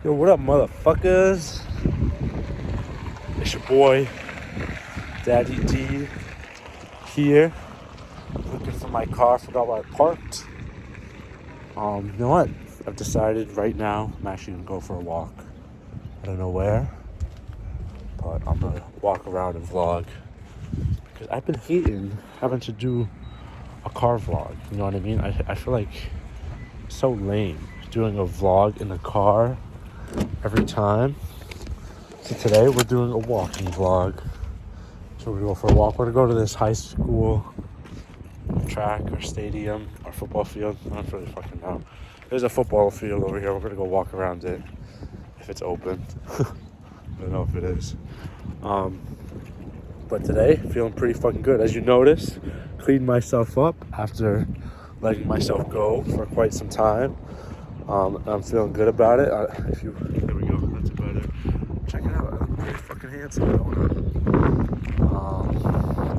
Yo, what up, motherfuckers? It's your boy, Daddy D, here, looking for my car. Forgot where I parked. You know what? I've decided right now I'm actually gonna go for a walk. I don't know where, but I'm gonna walk around and vlog because I've been hating having to do a car vlog. You know what I mean? I feel like it's so lame doing a vlog in the car every time. So today we're doing a walking vlog. So we're gonna go for a walk. We're gonna go to this high school track or stadium or football field. I don't really fucking know. There's a football field over here. We're gonna go walk around it if it's open. I don't know if it is. But today, feeling pretty fucking good. As you notice, cleaned myself up after letting myself go for quite some time. I'm feeling good about it. There we go. That's better. Check it out. I look pretty fucking handsome.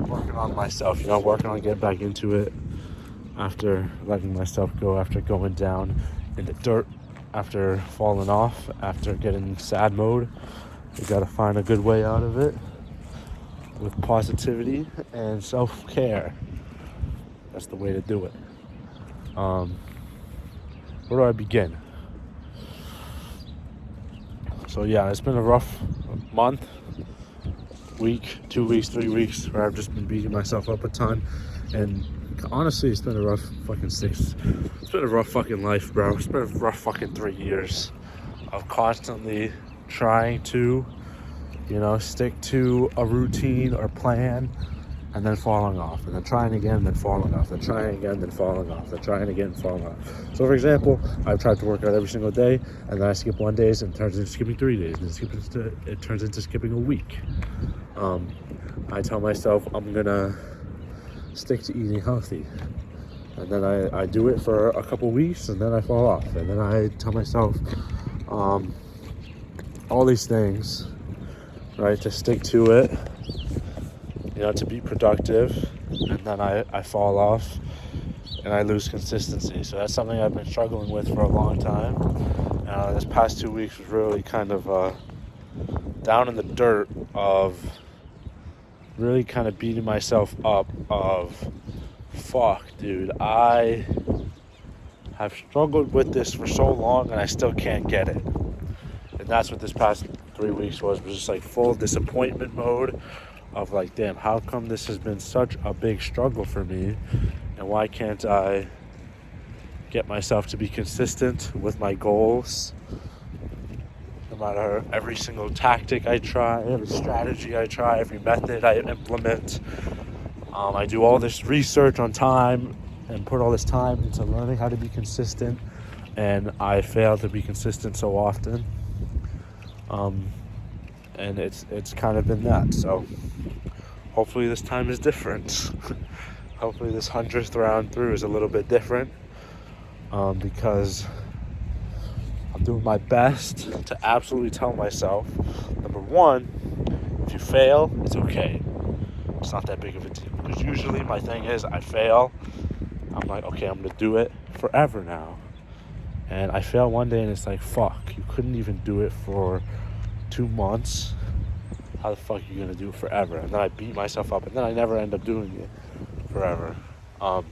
Working on myself, working on getting back into it after letting myself go, after going down in the dirt, after falling off, after getting sad mode. You gotta find a good way out of it with positivity and self-care. That's the way to do it. Where do I begin? So yeah, it's been a rough month, week, 2 weeks, 3 weeks where I've just been beating myself up a ton. And honestly, it's been a rough fucking it's been a rough fucking life, bro. It's been a rough fucking 3 years of constantly trying to, stick to a routine or plan and then falling off, and then trying again, then falling off, then trying again, then falling off, then trying again, falling off. So for example, I've tried to work out every single day, and then I skip 1 day, and it turns into skipping 3 days, and it turns into skipping a week. I tell myself I'm gonna stick to eating healthy, and then I do it for a couple weeks, and then I fall off, and then I tell myself all these things, right, to stick to it, to be productive, and then I fall off and I lose consistency. So that's something I've been struggling with for a long time. This past 2 weeks was really kind of down in the dirt of really kind of beating myself up of, fuck, dude, I have struggled with this for so long and I still can't get it. And that's what this past 3 weeks was just like full disappointment mode of like, damn, how come this has been such a big struggle for me, and why can't I get myself to be consistent with my goals? No matter every single tactic I try, every strategy I try, every method I implement, I do all this research on time and put all this time into learning how to be consistent, and I fail to be consistent so often. And it's kind of been that. So hopefully this time is different. Hopefully this 100th round through is a little bit different, because I'm doing my best to absolutely tell myself, number one, if you fail, it's okay. It's not that big of a deal. Because usually my thing is, I fail, I'm like, okay, I'm gonna do it forever now. And I fail one day and it's like, fuck, you couldn't even do it for 2 months. How the fuck are you gonna do it forever? And then I beat myself up, and then I never end up doing it forever. So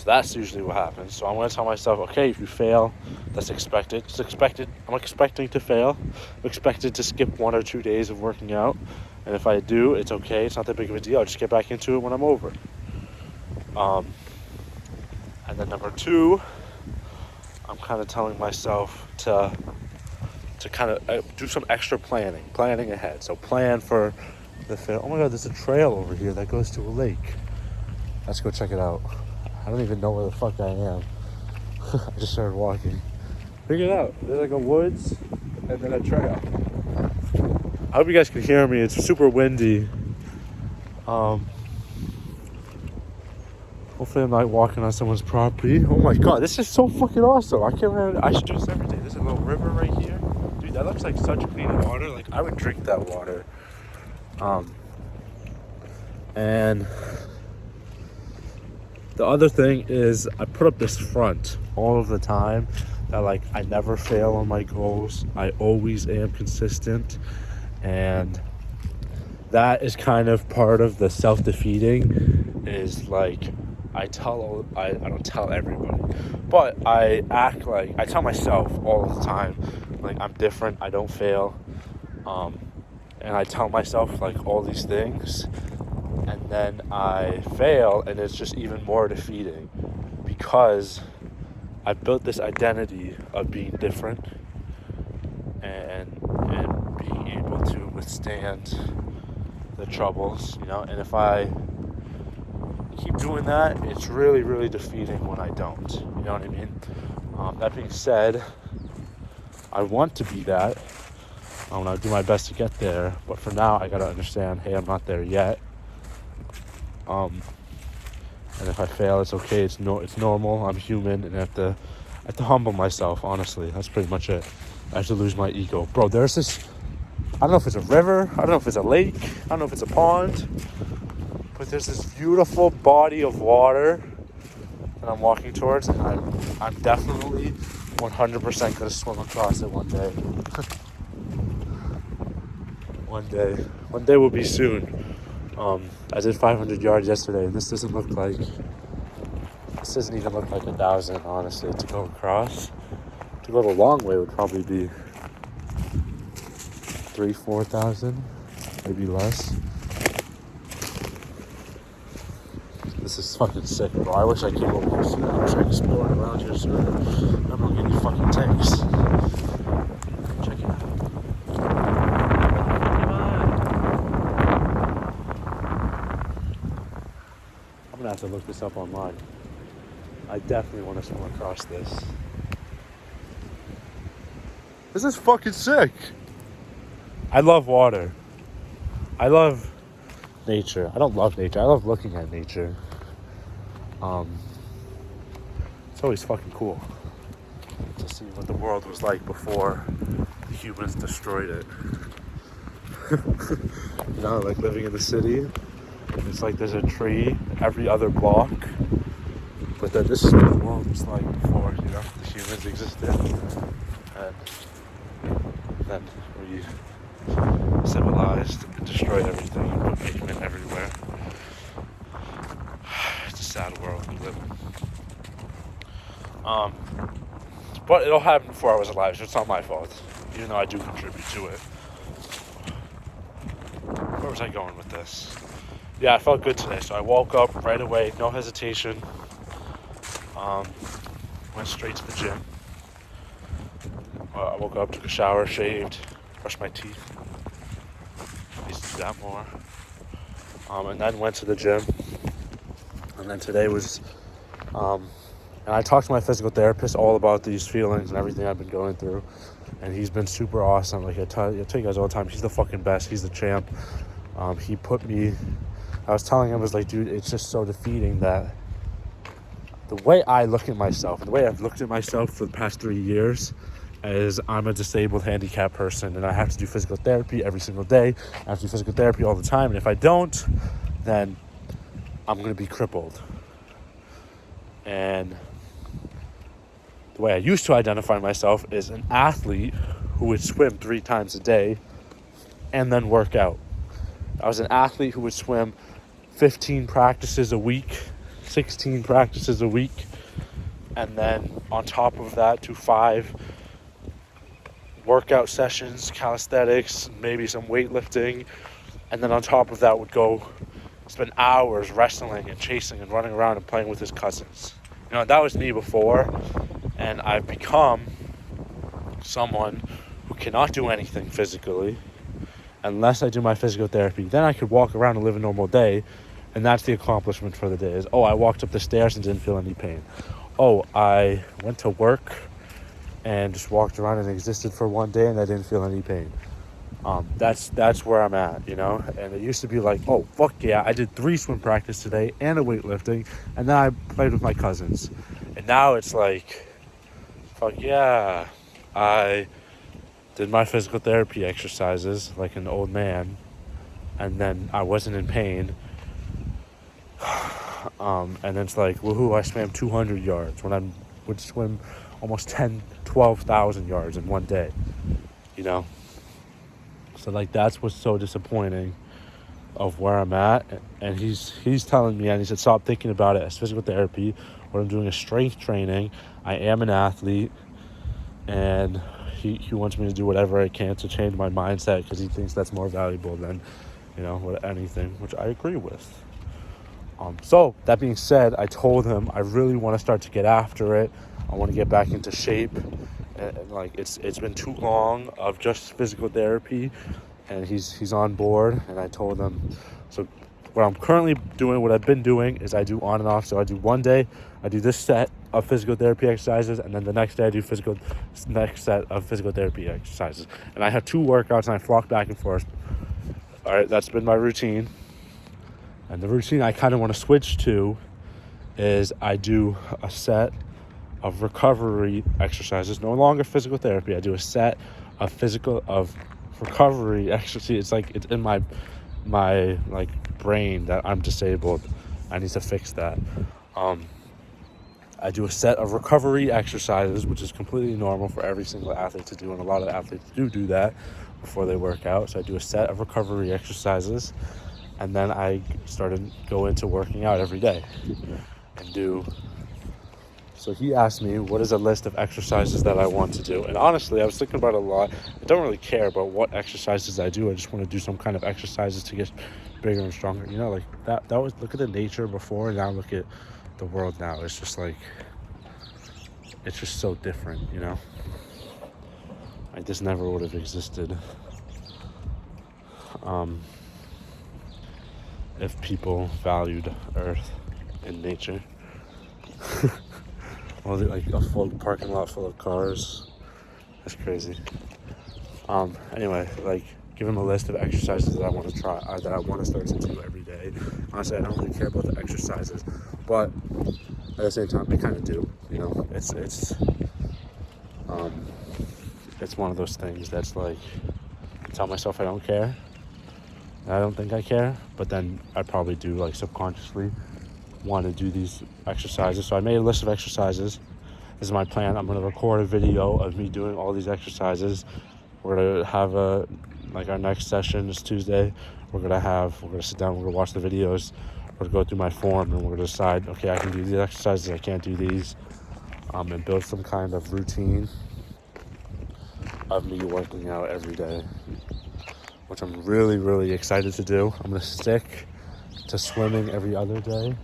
that's usually what happens. So I'm gonna tell myself, okay, if you fail, that's expected. It's expected. I'm expecting to fail. I'm expected to skip 1 or 2 days of working out. And if I do, it's okay. It's not that big of a deal. I'll just get back into it when I'm over. And then number two, I'm kind of telling myself to kind of do some extra planning ahead. So plan for the fail. Oh my God, there's a trail over here that goes to a lake. Let's go check it out. I don't even know where the fuck I am. I just started walking. Figure it out. There's like a woods and then a trail. I hope you guys can hear me. It's super windy. Hopefully I'm not walking on someone's property. Oh my God, this is so fucking awesome. I should do this every day. There's a little river right here. Dude, that looks like such clean water. Like, I would drink that water. And the other thing is I put up this front all of the time that like I never fail on my goals. I always am consistent, and that is kind of part of the self-defeating. Is like I don't tell everybody, but I act like I tell myself all the time, like I'm different, I don't fail, and I tell myself like all these things, and then I fail, and it's just even more defeating because I built this identity of being different and being able to withstand the troubles, and if I keep doing that, it's really, really defeating when I don't, you know what I mean? That being said, I want to be that. I'll do my best to get there, but for now, I gotta understand, hey, I'm not there yet. And if I fail, it's okay. It's normal. I'm human, and I have to humble myself. Honestly, that's pretty much it. I have to lose my ego, bro. There's this. I don't know if it's a river. I don't know if it's a lake. I don't know if it's a pond. But there's this beautiful body of water that I'm walking towards, and I'm definitely 100% gonna swim across it one day. One day will be soon. I did 500 yards yesterday, and this doesn't even look like 1,000, honestly, to go across. To go the long way would probably be 3,000-4,000, maybe less. This is fucking sick, bro. I wish I came over here sooner. I wish I could explore around here sooner. I'm gonna get you fucking tanks. Check it out. I'm gonna have to look this up online. I definitely want to swim across this. This is fucking sick. I love water. I love nature. I don't love nature. I love looking at nature. It's always fucking cool to see what the world was like before the humans destroyed it. Like living in the city, it's like there's a tree every other block. But then this is what the world was like before, the humans existed. And then we civilized and destroyed everything and put pavement everywhere. It's a sad world we live in. But it all happened before I was alive, so it's not my fault, even though I do contribute to it. Where was I going with this? Yeah, I felt good today, so I woke up right away, no hesitation. Went straight to the gym. I woke up, took a shower, shaved, brushed my teeth. I used to do that more. And then went to the gym. And then today was, and I talked to my physical therapist all about these feelings and everything I've been going through. And he's been super awesome. Like I tell you guys all the time, he's the fucking best. He's the champ. He put me, I was telling him, I was like, dude, it's just so defeating that the way I look at myself, and the way I've looked at myself for the past 3 years, is I'm a disabled, handicapped person, and I have to do physical therapy every single day. I have to do physical therapy all the time, and if I don't, then I'm going to be crippled. And the way I used to identify myself is an athlete who would swim 3 times a day and then work out. I was an athlete who would swim 15 practices a week, 16 practices a week, and then on top of that, do 5 workout sessions, calisthenics, maybe some weightlifting, and then on top of that would go spend hours wrestling and chasing and running around and playing with his cousins. That was me before, and I've become someone who cannot do anything physically unless I do my physical therapy. Then I could walk around and live a normal day, and that's the accomplishment for the day. Is, I walked up the stairs and didn't feel any pain. I went to work and just walked around and existed for one day and I didn't feel any pain. That's where I'm at, and it used to be like, fuck yeah, I did 3 swim practice today and a weightlifting, and then I played with my cousins. And now it's like, fuck yeah, I did my physical therapy exercises like an old man, and then I wasn't in pain. And then it's like, woohoo, I swam 200 yards when I would swim almost 12,000 yards in one day, you know? So like, that's what's so disappointing of where I'm at. And he's telling me, and he said, stop thinking about it as physical therapy. What I'm doing is strength training. I am an athlete, and he wants me to do whatever I can to change my mindset, because he thinks that's more valuable than, anything, which I agree with. So that being said, I told him I really want to start to get after it. I want to get back into shape, and like, it's been too long of just physical therapy, and he's on board. And I told him, so what I'm currently doing, what I've been doing, is I do on and off. So I do one day, I do this set of physical therapy exercises, and then the next day I do next set of physical therapy exercises. And I have 2 workouts, and I flock back and forth. All right, that's been my routine. And the routine I kind of want to switch to is I do a set of recovery exercises, no longer physical therapy. I do a set of recovery exercises. It's like, it's in my like brain that I'm disabled. I need to fix that. I do a set of recovery exercises, which is completely normal for every single athlete to do, and a lot of athletes do that before they work out. So I do a set of recovery exercises, and then I started go into working out every day and do. So he asked me, what is a list of exercises that I want to do? And honestly, I was thinking about it a lot. I don't really care about what exercises I do. I just want to do some kind of exercises to get bigger and stronger. Like that was, look at the nature before, and now look at the world now. It's just like, it's just so different, Like, this never would have existed if people valued Earth and nature. Well, like a full parking lot full of cars. That's crazy. Anyway, like, give him a list of exercises that I want to try, that I want to start to do every day. Honestly, I don't really care about the exercises, but at the same time, I kind of do. It's one of those things that's like, I tell myself I don't care. I don't think I care, but then I probably do, like, subconsciously want to do these exercises. So I made a list of exercises. This is my plan. I'm going to record a video of me doing all these exercises. We're going to have our next session is Tuesday. We're going to sit down, we're going to watch the videos, we're going to go through my form, and we're going to decide, okay, I can do these exercises, I can't do these, and build some kind of routine of me working out every day, which I'm really, really excited to do. I'm going to stick to swimming every other day,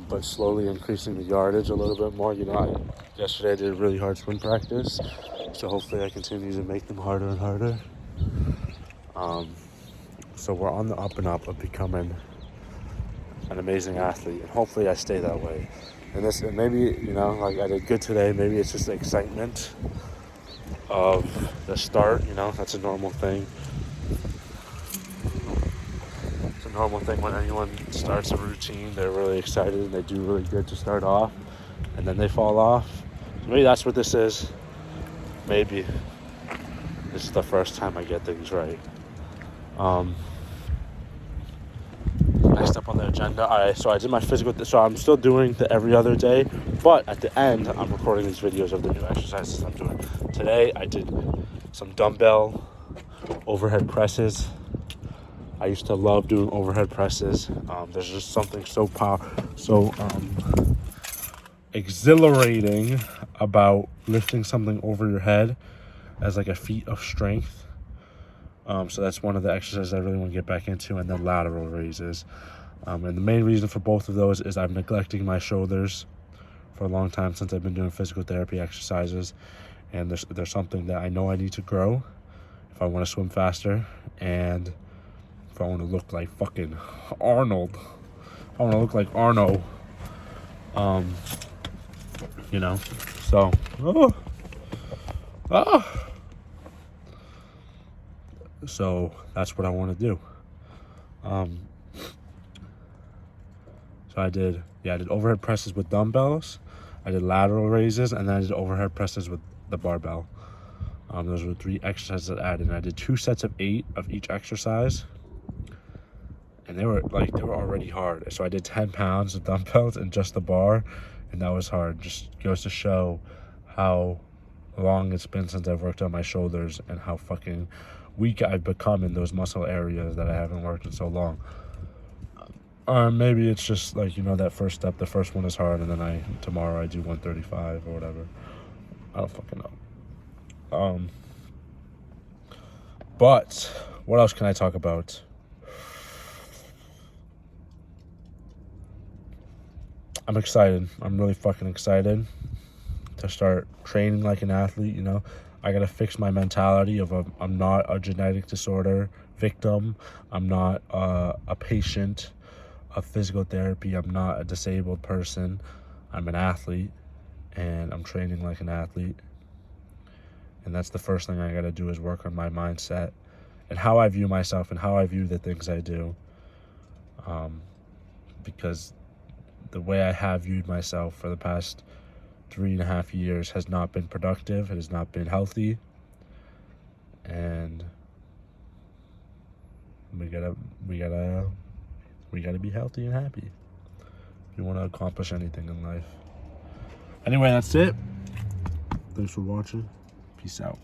but slowly increasing the yardage a little bit more. Yesterday I did a really hard swim practice, so hopefully I continue to make them harder and harder. So we're on the up and up of becoming an amazing athlete, and hopefully I stay that way. And maybe, like, I did good today. Maybe it's just the excitement of the start. That's a normal thing. It's a normal thing when anyone starts a routine. They're really excited and they do really good to start off, and then they fall off. So maybe that's what this is. Maybe this is the first time I get things right. Next up on the agenda, so I did my physical, so I'm still doing the every other day, but at the end, I'm recording these videos of the new exercises I'm doing. Today, I did some dumbbell overhead presses. I used to love doing overhead presses. There's just something so exhilarating about lifting something over your head as like a feat of strength. So that's one of the exercises I really want to get back into, and then lateral raises. And the main reason for both of those is I'm neglecting my shoulders for a long time since I've been doing physical therapy exercises. And there's something that I know I need to grow if I want to swim faster, and if I want to look like fucking Arnold. If I want to look like Arno. So, So that's what I want to do. So I did overhead presses with dumbbells. I did lateral raises, and then I did overhead presses with the barbell. Those were 3 exercises that I added. I did 2 sets of 8 of each exercise, and they were already hard. So I did 10 pounds of dumbbells and just the bar, and that was hard. Just goes to show how long it's been since I've worked on my shoulders and how fucking weak I've become in those muscle areas that I haven't worked in so long. Maybe it's just like, that first step, the first one is hard, and then tomorrow I do 135 or whatever. I don't fucking know. But what else can I talk about? I'm excited. I'm really fucking excited to start training like an athlete. I gotta fix my mentality of I'm not a genetic disorder victim. I'm not a patient of physical therapy. I'm not a disabled person. I'm an athlete, and I'm training like an athlete. And that's the first thing I gotta do is work on my mindset and how I view myself and how I view the things I do. Because the way I have viewed myself for the past 3.5 years has not been productive. It has not been healthy. And we gotta be healthy and happy if you want to accomplish anything in life. Anyway, that's it. Thanks for watching. Peace out.